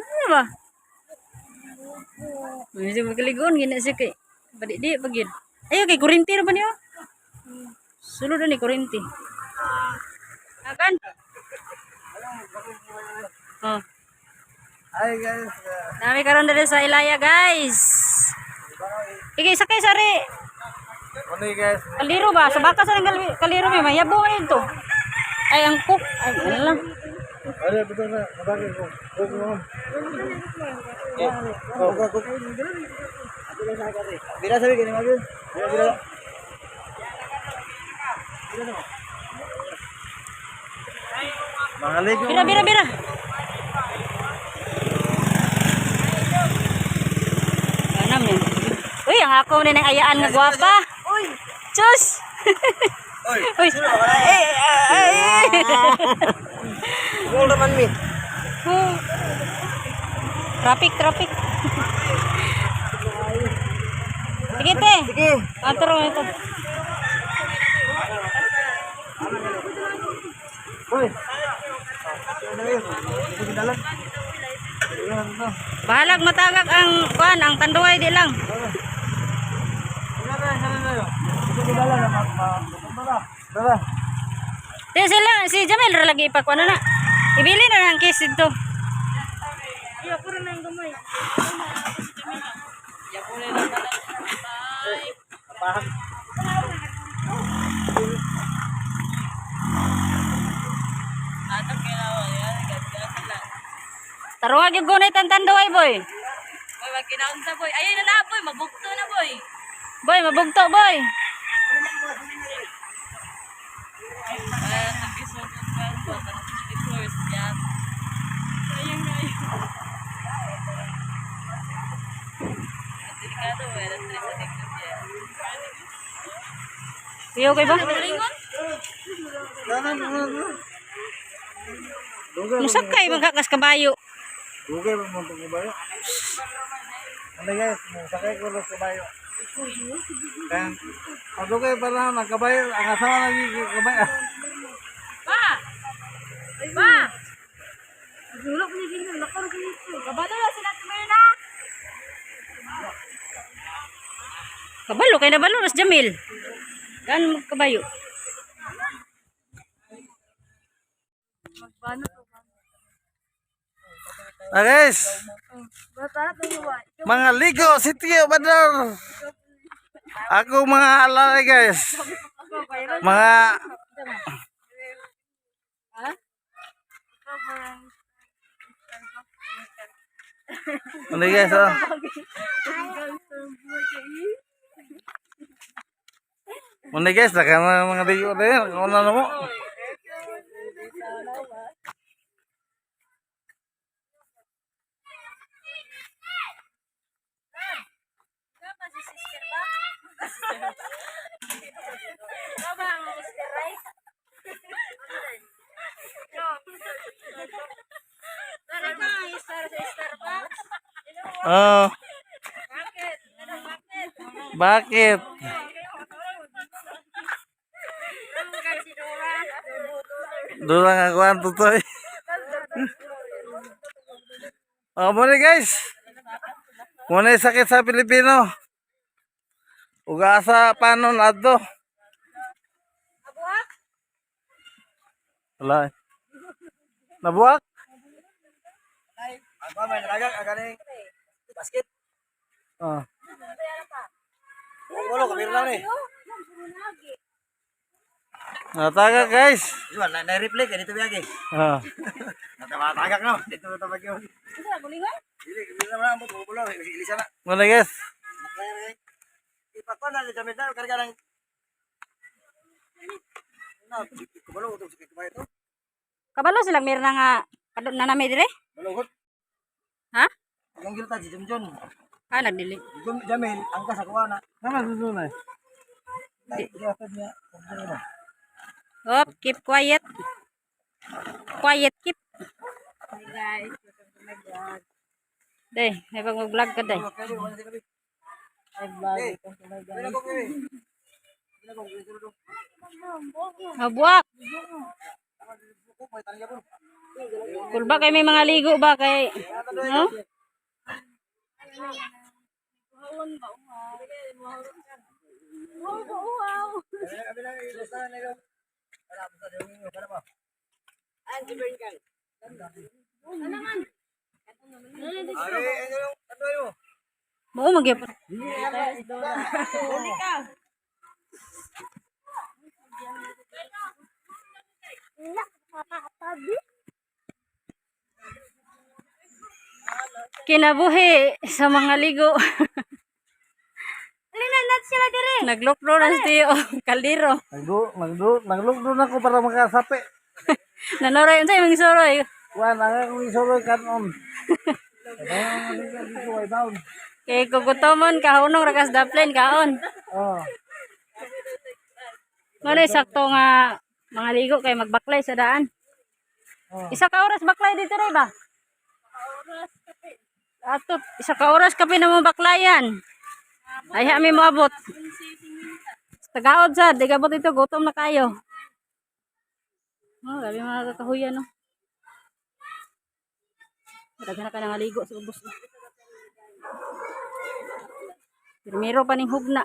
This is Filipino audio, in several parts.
Ano ba? Masih magkaligon gina siya kay di pagid. Ayo kay kurinti na ba niyo? Sulod na ni kurinti. Akan? Oh. Hi guys. Nami karon diri sa Ilaya, guys. Sige, sakay sari. Ano guys? Kaliro ba? Sa baka sa kaliro may mayabo man ito. Ay ang cook. Ay ano lang. Ano betul na? Mabagay ko. Go. Bila sabi kini magin. Bila. Mangaligo. Bira. Namin. Uy, ang ako na nang ayaan nga gwapa. Uy, chus. Uy. Gol naman mi. Traffic. Sige, te. Sige. Atro ito. Uy. Bahalag matagak ang kuan, ang tanduay di lang. Di sila, si Jamil ra lagi ipa kuan na. Ibili na ang case dito. Iya, puro na yung gamay. Ya puro na bye. Paham. Ato kinawa yan, gagawin lang. Taruhag yung gunay tantanduay, boy. Boy, wag kinaunta, boy. Ayun na na, boy. Mabugto na, boy. Boy, mabugto, boy. Iyo kay ba? Musakay magkakas kabayo. Dugay ba mo kabayo? Ano guys, sakay ko sa kabayo. Kan dugay pala ng kabayo, ang asawa lagi kabayo. Ba. Dulok ni din lakar ko nito. Kabalo na sila Mirna. Kabalo kay nabalo nas Jamil. Gan magkabayo. Magbano to. Guys. Mga ligo si Tiyo Bador. Ako mga alay guys. Mga ano guys oh. Ano guys, nakana mga ligo na yan. Ano na mo? Oh. Bakit? Dura nga ko ang tutoy. Oh, muna guys. Muna sakit sa Pilipino. Ugasa panon adto. Nabuak? Wala. Nabuak? Ako may nalagak aganing basket. Oh. Bolo kamera lang ni. Natagak guys. Iwan na replay kay dito biyagi. Ah. Natagak na dito tabag yun. Isa bulingon? Dili kamera na mo bolo ilisa na. Muna guys. Ipakon na Jamil na karga lang. Na, kabalo to sa kabayo to. Kabalo silang mirna nga nanami dire? Balungot. Ha? Ang gilta si Jumjon. Ah, nagdili. Jamil, ang kasakuha na. Naman susunod. Oh, keep quiet. Quiet, keep. Hi guys, welcome to my vlog. Day, may pag-vlog ka day. Hi vlog, welcome to my vlog. Mabuak. Kulba kay may mga ligo ba kay no? Mo magyapon. Kinabuhi sa mga ligo. Naglokro na si Tiyo. Kaldero. Naglugdo na ko para makasapi. Nanoray unsay mga soroy. Kuan ang akong isoroy kanon. Dito ay down. Kay kugutomon kahunong rakas daplin kaon. Oh. Muna sakto nga mga ligo kay magbaklay sa daan. Oh. Isa ka oras baklay dito rin ba? Ato, isa ka oras kape na mo baklayan. Ay ha mi moabot. Tagaod sa, di gabot ito, gutom na kayo. Oh, gabi mga kakahuyan no. Daghan na ka nang aligo sa ubos. Primero pa ning hugna.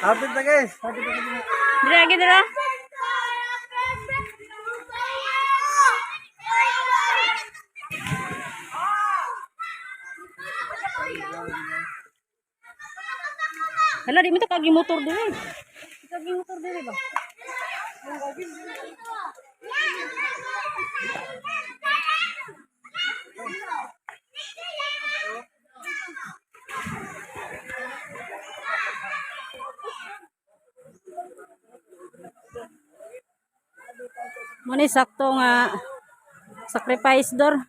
Hapit na guys. Hapit na kami. Dira lagi dira. Hala, di mo ito kagi motor diri. Kagi motor diri ba? Muna sakto nga sacrifice door.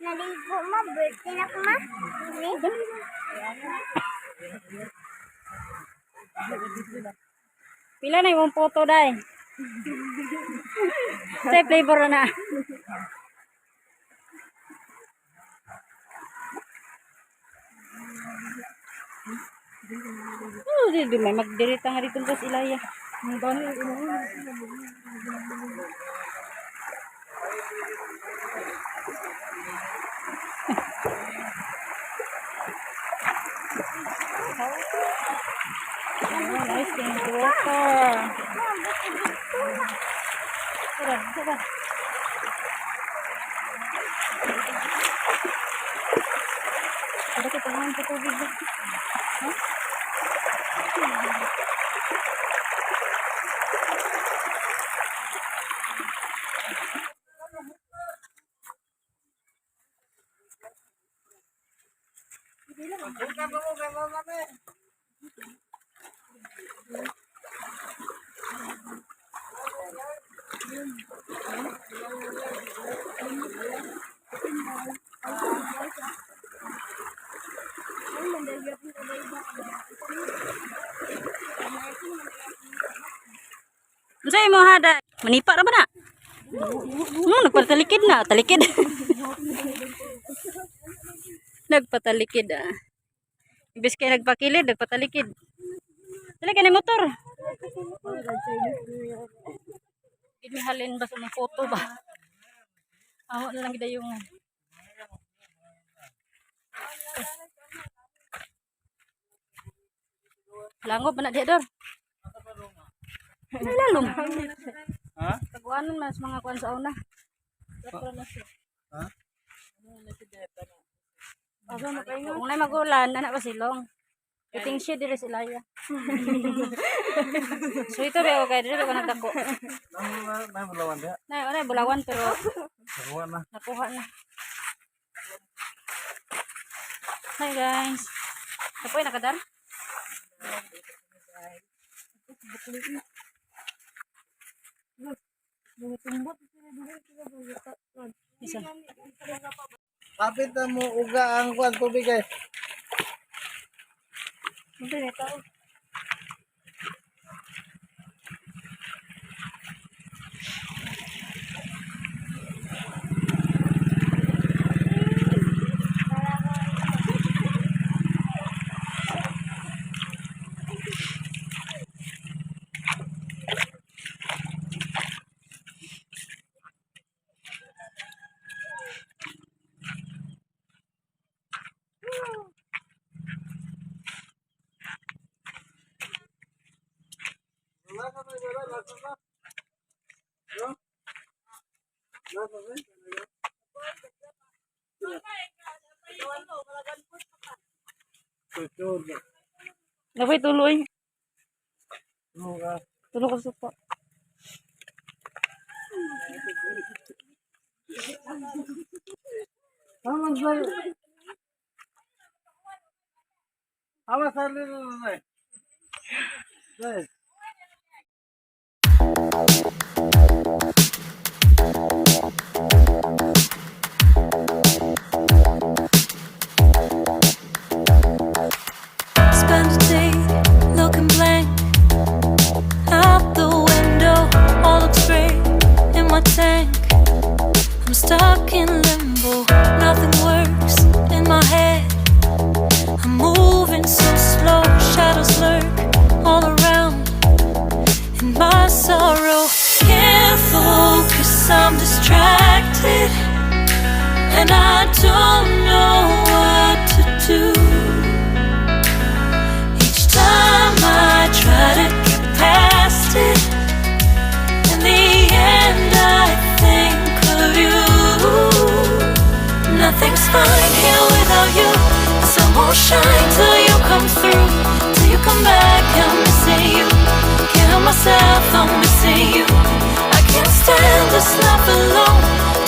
Naligo mo, birthday na ko ma. Pila na yung photo dai. Say flavor na. Oh, di may magdirita nga dito sa Ilaya. Ang dami oh, nice thing to water. Tara. Ada kita main ke tubig ba? Huh? Unsay mo hada? Manipa ra ba na? Nagpatalikid na, talikid. Nagpatalikid ah. Imbes kay nagpakilid, nagpatalikid. Dili ka ni motor. Halin ba sa mga photo ba? Awa na lang gidayungan. Langob na diha dor. Lalong. Ha? Taguanan mas mga kuan sa una. Ha? Kung na magulan, anak pa silong. Kiting siya diri sa Ilaya. So ito ba okay diri ko nagdako. Na bulawan dia. Na bulawan pero Nakuha na. nakuha na. Hi guys. Kapoy nakadar? Isa. Kapit na mo uga ang kuan tubig guys. Hindi na tao. Dapat tuloy. Tulog ka supa. Spend a day looking blank out the window, all looks great in my tank. I'm stuck in limbo, nothing works in my head. I'm moving so slow, shadows lurk all around. In my sorrow, can't focus, I'm distracted, and I don't know what to do. Each time I try to get past it, in the end I think of you. Nothing's fine here without you. The sun won't shine till you come through, till you come back. I'm missing you. Can't help myself, I'm missing you. I can't stand this life alone.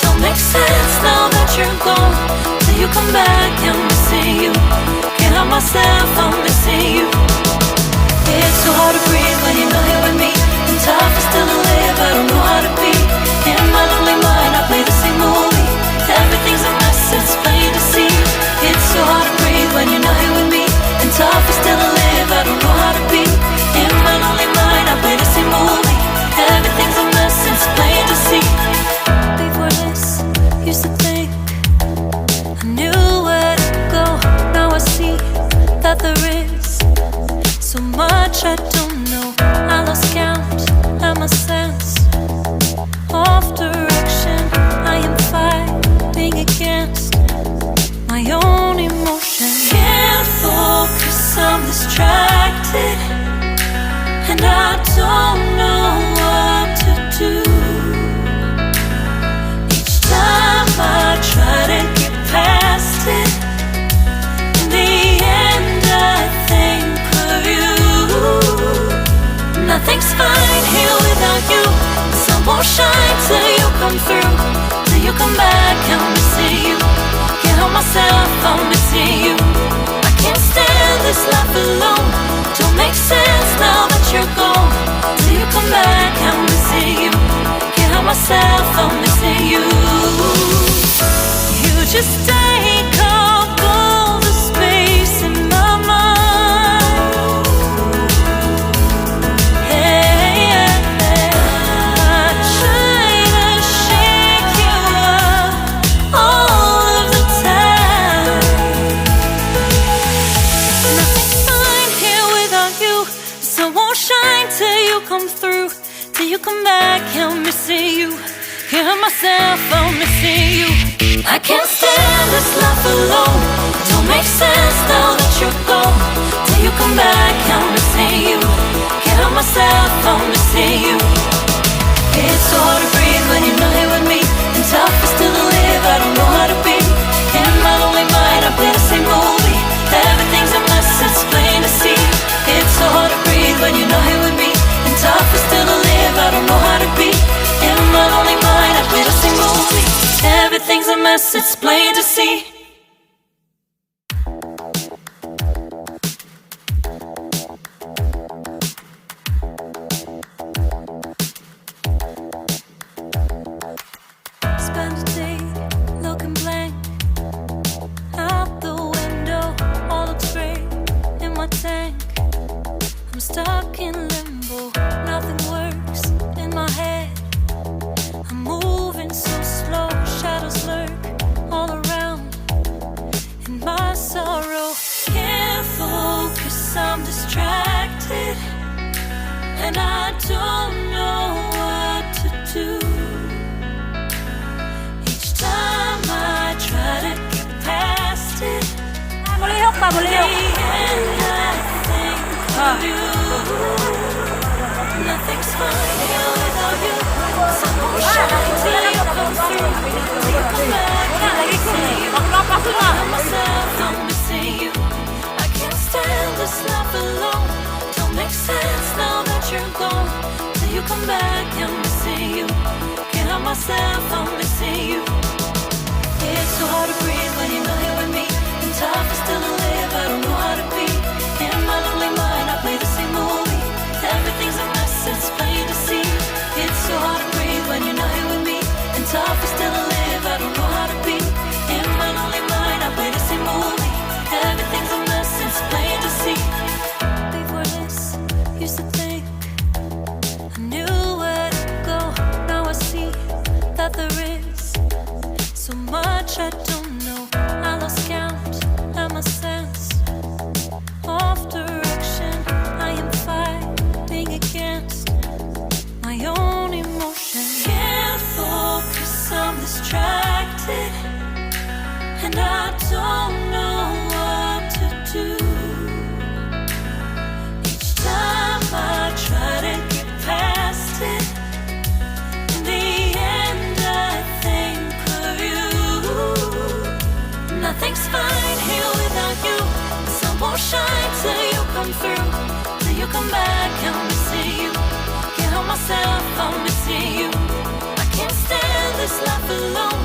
Don't make sense now that you're gone. Till you come back, I'm missing you. Can't help myself, I'm missing you. It's so hard to breathe when you're not here with me. And tough is still to live, I don't know how to be. In my lonely mind, I play the same movie. Everything's a mess, it's plain to see. It's so hard to breathe when you're not here with me. And tough is still to live, I don't know how to be. In my lonely mind, I play the same movie. Everything's a mess, it's plain to see. Before this, used to think I knew where to go. Now I see that there is so much I don't know. I lost count and my sense of direction. I am fighting against my own emotion. Can't focus, I'm distracted, and I don't know what to do. Each time I try to get past it, in the end I think of you. Nothing's fine here without you. The sun won't shine till you come through, till you come back. I'm missing you. Can't help myself, I'm missing you. I can't stand this life alone. Don't make sense now that you're gone. Till you come back, I'm missing you. Can't help myself, I'm missing you. You just take up all the space in my mind. Hey, I try to shake you up all of the time. Nothing's fine here without you. The sun won't shine till you come through, till you come back. I'm missing you. Can't help myself, I'm missing you. I can't stand this life alone. Don't make sense now that you're gone. Till you come back, I'm missing you. Can't help myself, I'm missing you. It's so hard to breathe when you're not here with me. And tough is still to live, I don't know how to be. In my lonely mind, I play the same movie. Everything's a mess, it's plain to see. It's so hard to breathe when you're not here with me. And tough is still to live, I don't know how to be. In my lonely mind, I play the same movie. Everything's a mess, it's plain to see. Spend a day looking blank out the window, all looks great in my tank. I'm stuck in limbo, nothing works in my head. I'm moving so slow, shadows lurk all around. In my sorrow, can't focus, I'm distracted, and I don't know what to do. Each time I try to get past it, Mulihok pa, in the mulihok. end I think of you. Nothing's fine here without you. Sun won't shine till you come through. Till you come back, I'm missing you. I'm myself, I'm missing you. I can't stand this life alone. Don't make sense now that you're gone. Till you come back, I'm missing you. Can't help myself, I'm missing you. It's so hard to breathe when you're not here with me. And tough is still to live, I don't know how to be. In my lonely mind, I play the same movie. Everything's a mess, it's plain to see. It's so hard to breathe when you're not here with me. And tough is still to live, I don't know how to be. In my lonely mind, I play the same movie. Everything's a mess, it's plain to see. Before this, used to think I knew where to go. Now I see that there is so much I don't know. I lost count and my sense of direction. I am fighting against my own emotion. Can't focus, I'm distracted, and I don't know what to do. Each time I try to get past it, in the end I think of you. Nothing's fine here without you. The sun won't shine till you come through. Till you come back, I'm missing you. Can't help myself, I'm missing you. I can't stand this life alone.